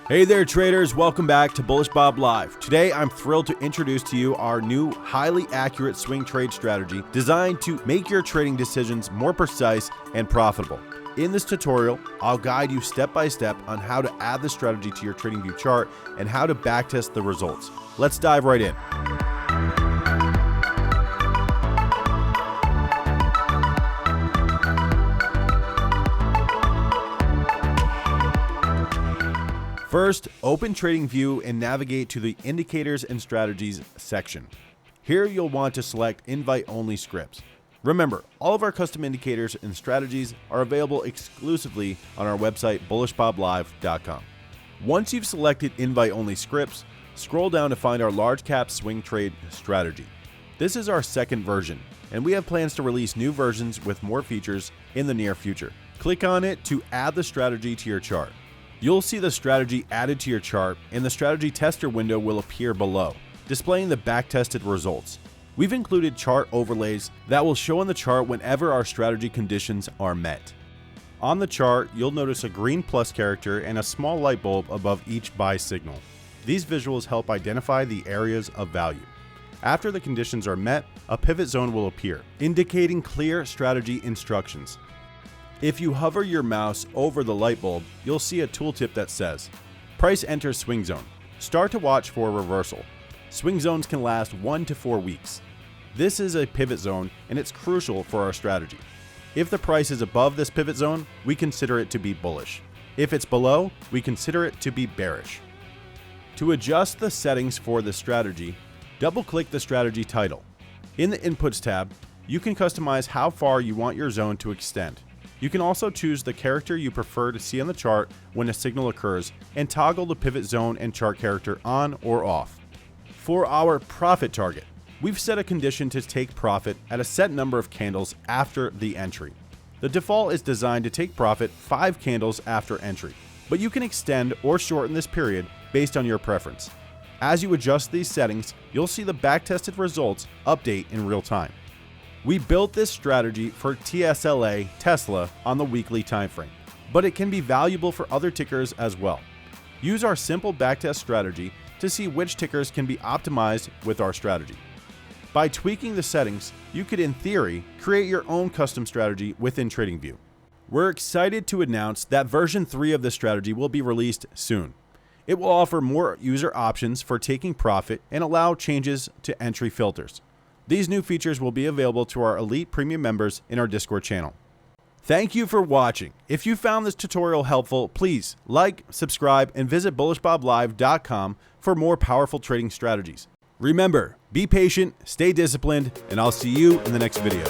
Hey there traders, welcome back to Bullish Bob Live. Today I'm thrilled to introduce to you our new highly accurate swing trade strategy designed to make your trading decisions more precise and profitable. In this tutorial, I'll guide you step by step on how to add the strategy to your TradingView chart and how to backtest the results. Let's dive right in. First, open TradingView and navigate to the Indicators and Strategies section. Here you'll want to select invite-only scripts. Remember, all of our custom indicators and strategies are available exclusively on our website, bullishboblive.com. Once you've selected invite-only scripts, scroll down to find our large cap swing trade strategy. This is our second version, and we have plans to release new versions with more features in the near future. Click on it to add the strategy to your chart. You'll see the strategy added to your chart, and the strategy tester window will appear below, displaying the backtested results. We've included chart overlays that will show on the chart whenever our strategy conditions are met. On the chart, you'll notice a green plus character and a small light bulb above each buy signal. These visuals help identify the areas of value. After the conditions are met, a pivot zone will appear, indicating clear strategy instructions. If you hover your mouse over the light bulb, you'll see a tooltip that says, Price enters swing zone. Start to watch for a reversal. Swing zones can last 1 to 4 weeks. This is a pivot zone and it's crucial for our strategy. If the price is above this pivot zone, we consider it to be bullish. If it's below, we consider it to be bearish. To adjust the settings for the strategy, double-click the strategy title. In the Inputs tab, you can customize how far you want your zone to extend. You can also choose the character you prefer to see on the chart when a signal occurs and toggle the pivot zone and chart character on or off. For our profit target, we've set a condition to take profit at a set number of candles after the entry. The default is designed to take profit 5 candles after entry, but you can extend or shorten this period based on your preference. As you adjust these settings, you'll see the backtested results update in real time. We built this strategy for TSLA, Tesla, on the weekly time frame, but it can be valuable for other tickers as well. Use our simple backtest strategy to see which tickers can be optimized with our strategy. By tweaking the settings, you could, in theory, create your own custom strategy within TradingView. We're excited to announce that version 3 of the strategy will be released soon. It will offer more user options for taking profit and allow changes to entry filters. These new features will be available to our elite premium members in our Discord channel. Thank you for watching. If you found this tutorial helpful, please like, subscribe, and visit bullishboblive.com for more powerful trading strategies. Remember, be patient, stay disciplined, and I'll see you in the next video.